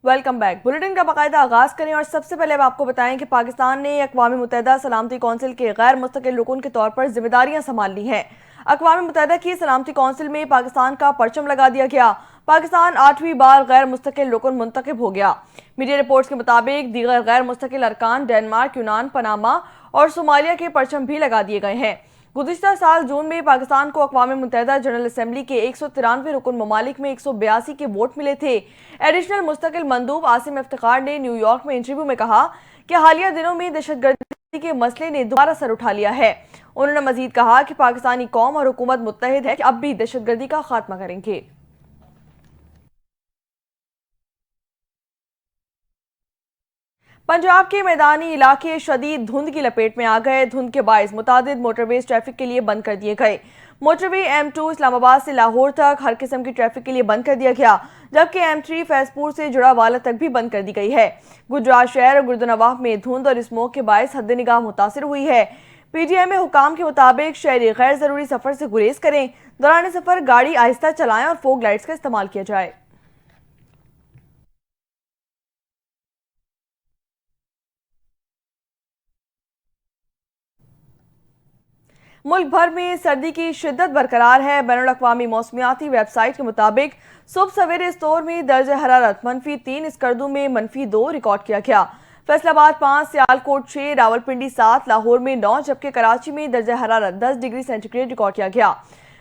Welcome back. Bulletin का बाकायदा आगाज करें और सबसे पहले अब आपको बताएं कि पाकिस्तान ने अक़वाम मुत्तहिदा सलामती कौंसिल के गैर मुस्तकिल रुकन के तौर पर जिम्मेदारियां संभाल ली हैं। अक़वाम मुत्तहिदा की सलामती कौंसिल में पाकिस्तान का परचम लगा दिया गया। पाकिस्तान 8वीं बार गैर मुस्तकिल रुकन मुंतखब हो गया। मीडिया रिपोर्ट्स के मुताबिक दीगर गैर मुस्तकिल अरकान डेनमार्क, यूनान, पनामा और सोमालिया के परचम भी लगा दिए गए हैं। गुज़िश्ता साल जून में पाकिस्तान को अक़वाम मुत्तहिदा जनरल असम्बली के 193 रुकन ममालिक में 182 के वोट मिले थे। एडिशनल मुस्तकिल मंदूब आसिम इफ्तिखार ने न्यूयॉर्क में इंटरव्यू में कहा कि हालिया दिनों में दहशतगर्दी के मसले ने दोबारा सर उठा लिया है। उन्होंने मजीद कहा कि पाकिस्तानी कौम और हुकूमत मुत्तहिद है कि अब भी दहशतगर्दी का खात्मा करेंगे। पंजाब के मैदानी इलाके शदीद धुंध की लपेट में आ गए। धुंध के बायस मुतादिद मोटरवेज ट्रैफिक के लिए बंद कर दिए गए। मोटरवे M2 इस्लामाबाद से लाहौर तक हर किस्म की ट्रैफिक के लिए बंद कर दिया गया, जबकि M3 फैजपुर से जुड़ा वाला तक भी बंद कर दी गई है। गुजरात शहर और गुर्दनवाह में धुंध और स्मोक के बायस हद निगाह मुतासिर हुई है। PTI हुकाम के मुताबिक शहरी गैर जरूरी सफर से गुरेज करें। दौरान सफर गाड़ी आहिस्ता चलाएं और फोग लाइट्स का इस्तेमाल किया जाए। मुल्क भर में सर्दी की शिद्दत बरकरार है। बैनुल-अक़वामी मौसमियाती वेबसाइट के मुताबिक सुबह सवेरे इस्तोर में दर्ज हरारत -3, स्कर्दू में -2 रिकॉर्ड किया गया। फैसलाबाद 5, सियालकोट 6, रावलपिंडी 7, लाहौर में 9, जबकि कराची में दर्ज हरारत 10 डिग्री सेंटीग्रेड रिकॉर्ड किया गया।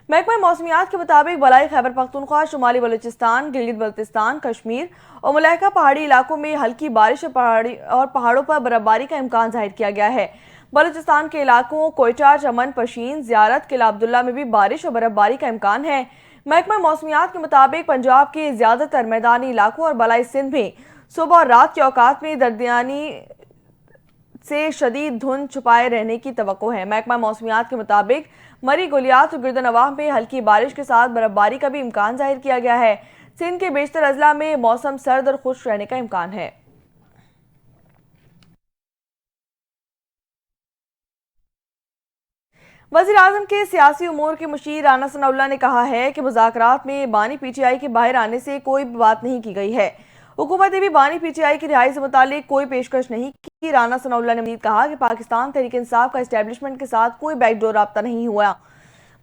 महकमा मौसमियात के मुताबिक बलाई खैबर पख्तूनख्वा, शुमाली बलूचिस्तान, गिलगित बल्तिस्तान, कश्मीर और मलाइका पहाड़ी इलाकों में हल्की बारिश और पहाड़ों पर बर्फबारी का इम्कान जाहिर किया गया है। बलूचिस्तान के इलाकों कोयटा, चमन, पशीन, ज़ियारत, किला अब्दुल्ला में भी बारिश और बर्फबारी का इम्कान है। महकमा मौसमियात के मुताबिक पंजाब के ज़्यादातर मैदानी इलाकों और बलाई सिंध में सुबह और रात के औकात में दरमियानी से शदीद धुंध छुपाए रहने की तवक्को है। महकमा मौसमियात के मुताबिक मरी, गुलियात और गिरदनवाह में हल्की बारिश के साथ बर्फबारी का भी इम्कान जाहिर किया गया है। सिंध के बेशतर अजला में मौसम सर्द और खुश्क रहने का इम्कान है। वज़ीर-ए-आज़म के सियासी उमूर के मुशीर राना सनाउल्लाह ने कहा है कि मुज़ाकरात में बानी PTI के बाहर आने से कोई बात नहीं की गई है। हुकूमत ने भी बानी PTI की रिहाई से मुतालिक कोई पेशकश नहीं की। राना सनाउल्लाह ने मज़ीद कहा कि पाकिस्तान तहरीक इंसाफ का एस्टेब्लिशमेंट के साथ कोई बैकडोर राब्ता नहीं हुआ।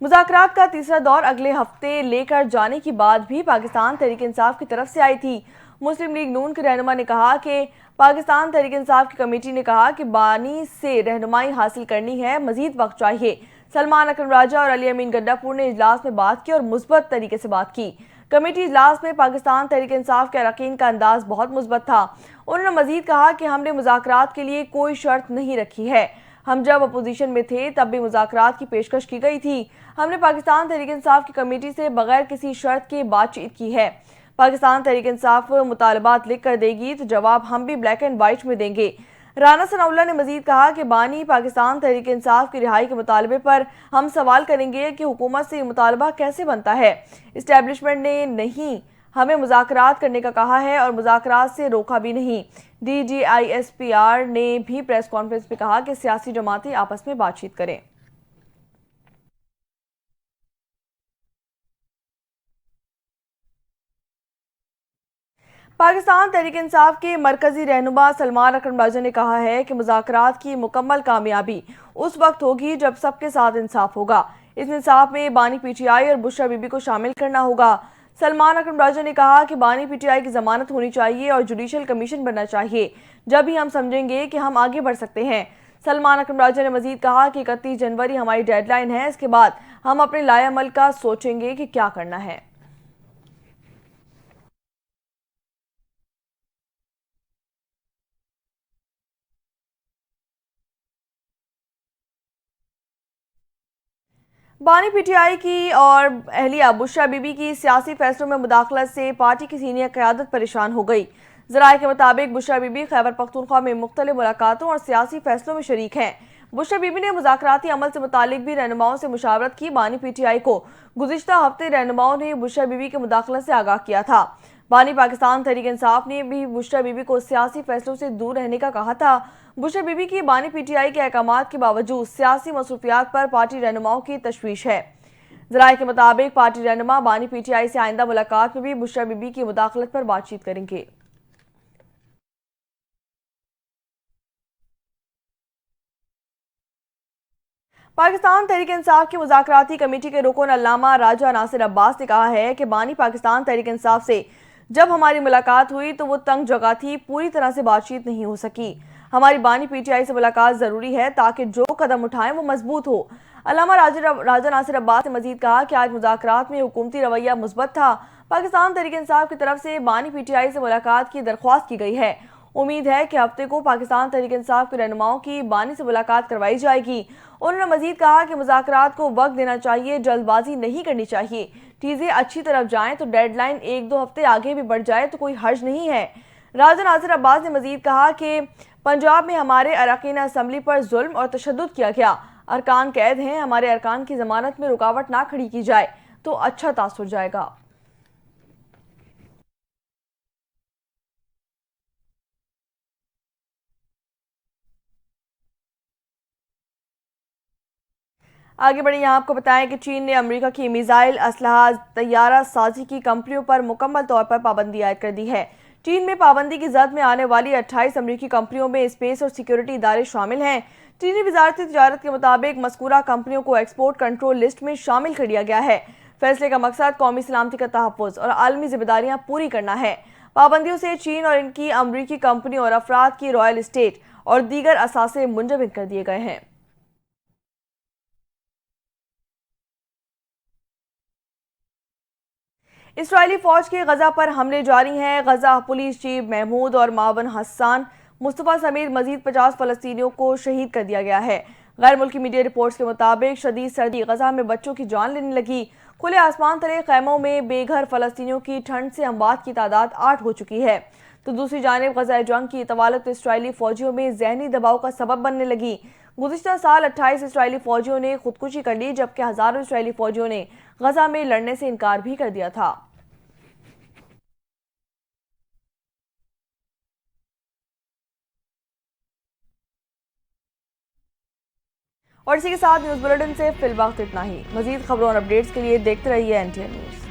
मुज़ाकरात का तीसरा दौर अगले हफ्ते लेकर जाने की बात भी पाकिस्तान तहरीक इंसाफ की तरफ से आई थी। मुस्लिम लीग नून के रहनुमा ने कहा कि पाकिस्तान तहरीक इंसाफ की कमेटी ने कहा कि बानी से रहनुमाई हासिल करनी है, मजीद वक्त चाहिए। सलमान अकरम राजा और अली अमीन गड्डापुर ने इजलास में बात की और मुस्बत तरीके से बात की। कमेटी इजलास में पाकिस्तान तहरीक इंसाफ के अरकान का अंदाज बहुत मुस्बत था। उन्होंने मजीद कहा कि हमने मुज़ाकरात के लिए कोई शर्त नहीं रखी है। हम जब अपोजिशन में थे तब भी मुज़ाकरात की पेशकश की गई थी। हमने पाकिस्तान तहरीक इंसाफ की कमेटी से बगैर किसी शर्त के बातचीत की है। पाकिस्तान तहरीक इंसाफ मुतालबात लिख कर देगी तो जवाब हम भी ब्लैक एंड वाइट में देंगे। राना सनाउल्लाह ने मजीद कहा कि बानी पाकिस्तान तहरीक इंसाफ की रिहाई के मुतालबे पर हम सवाल करेंगे कि हुकूमत से ये मुतालबा कैसे बनता है। इस्टेब्लिशमेंट ने नहीं हमें मुज़ाकरात करने का कहा है और मुज़ाकरात से रोका भी नहीं। DGISPR ने भी प्रेस कॉन्फ्रेंस में कहा कि सियासी जमातें आपस में बातचीत करें। पाकिस्तान तहरीक इंसाफ के मरकजी रहनुमा सलमान अकरम राजा ने कहा है कि मुज़ाकरात की मुकम्मल कामयाबी उस वक्त होगी जब सबके साथ इंसाफ होगा। इस इंसाफ में बानी PTI और बुशरा बीबी को शामिल करना होगा। सलमान अकरम राजा ने कहा कि बानी PTI की जमानत होनी चाहिए और जुडिशल कमीशन बनना चाहिए, जब ही हम समझेंगे कि हम आगे बढ़ सकते हैं। सलमान अकरम राजा ने मजीद कहा कि 31 जनवरी हमारी डेडलाइन है, इसके बाद हम अपने लाएअमल का सोचेंगे कि क्या करना है। बानी PTI की और अहलिया बुशरा बीबी की सियासी फैसलों में मुदाखलत से पार्टी की सीनियर क़यादत परेशान हो गई। ज़राए के मुताबिक बुशरा बीबी खैबर पख्तूनख्वा में मुख्तलिफ मुलाकातों और सियासी फैसलों में शरीक हैं। बुशरा बीबी ने मुज़ाकराती अमल से मुतालिक भी रहनुमाओं से मुशावरत की। बानी PTI को गुज़िश्ता हफ्ते रहनुमाओं ने बुशरा बीबी की मुदाखलत से आगाह किया था। बानी पाकिस्तान तहरीक इंसाफ ने भी बुशरा बीबी को सियासी फैसलों से दूर रहने का कहा था। बुशरा बीबी की बानी PTI के अहकामात के बावजूद सियासी मसरूफियात पर पार्टी रहनुमाओं की तशवीश है। ज़राए के मुताबिक पार्टी रहनुमा बानी PTI से आइंदा मुलाकात में भी बुशरा बीबी की मुदाखलत पर बातचीत करेंगे। पाकिस्तान तहरीक इंसाफ की मुज़ाकराती कमेटी के रुकन अल्लामा राजा नासिर अब्बास ने कहा है कि बानी पाकिस्तान तहरीक इंसाफ से जब हमारी मुलाकात हुई तो वो तंग जगह थी, पूरी तरह से बातचीत नहीं हो सकी। हमारी बानी पीटीआई से मुलाकात ज़रूरी है ताकि जो कदम उठाएं वो मजबूत हो। अल्लामा राजा नासिर अब्बास ने मजीद कहा कि आज मुज़ाकरात में हुकूमती रवैया मुस्बत था। पाकिस्तान तहरीक इंसाफ की तरफ से बानी पीटीआई से मुलाकात की दरख्वास्त की गई है। उम्मीद है कि हफ्ते को पाकिस्तान तहरीक इंसाफ के रहनुमाओं की बानी से मुलाकात करवाई जाएगी। उन्होंने मजीद कहा कि मुज़ाकरात को वक्त देना चाहिए, जल्दबाजी नहीं करनी चाहिए। चीज़ें अच्छी तरफ जाएं तो डेडलाइन 1-2 हफ्ते आगे भी बढ़ जाए तो कोई हर्ज नहीं है। राजा नासिर अब्बास ने मजीद कहा कि पंजाब में हमारे अरकान असम्बली पर जुल्म और तशद्दुद किया गया। अरकान कैद हैं, हमारे अरकान की ज़मानत में रुकावट ना खड़ी की जाए तो अच्छा तासुर जाएगा। आगे बढ़े यहाँ आपको बताएं कि चीन ने अमेरिका की मिसाइल, असलहा, तैयारा साजी की कंपनियों पर मुकम्मल तौर पर पाबंदी आयद कर दी है। चीन में पाबंदी की जद में आने वाली 28 अमेरिकी कंपनियों में स्पेस और सिक्योरिटी इदारे शामिल हैं। चीनी वजारत तिजारत के मुताबिक मज़कूरा कंपनियों को एक्सपोर्ट कंट्रोल लिस्ट में शामिल कर दिया गया है। फैसले का मकसद कौमी सलामती का तहफ़्फ़ुज़ और आलमी जिम्मेदारियाँ पूरी करना है। पाबंदियों से चीन और इनकी अमरीकी कंपनियों और अफराद की रॉयल इस्टेट और दीगर असासे मुंजमद कर दिए गए हैं। इसराइली फौज के गजा पर हमले जारी हैं। गजा पुलिस चीफ महमूद और मावन हसन मुस्तफ़ा समेत मजीद 50 फ़लस्तीनियों को शहीद कर दिया गया है। गैर मुल्की मीडिया रिपोर्ट्स के मुताबिक शदीद सर्दी गजा में बच्चों की जान लेने लगी। खुले आसमान तले खैमों में बेघर फ़लस्तीनियों की ठंड से अमवात की तादाद 8 हो चुकी है। तो दूसरी जानिब गजा जंग की तवालत इसराइली फौजियों में जहनी दबाव का सबब बनने लगी। गुज़िश्ता साल 28 इसराइली फौजियों ने खुदकुशी कर ली, जबकि हज़ारों इसराइली फौजियों ने गजा में लड़ने से इनकार भी कर दिया था। और इसी के साथ न्यूज़ बुलेटिन से फिलहाल इतना ही। मजीद खबरों और अपडेट्स के लिए देखते रहिए NTN न्यूज़।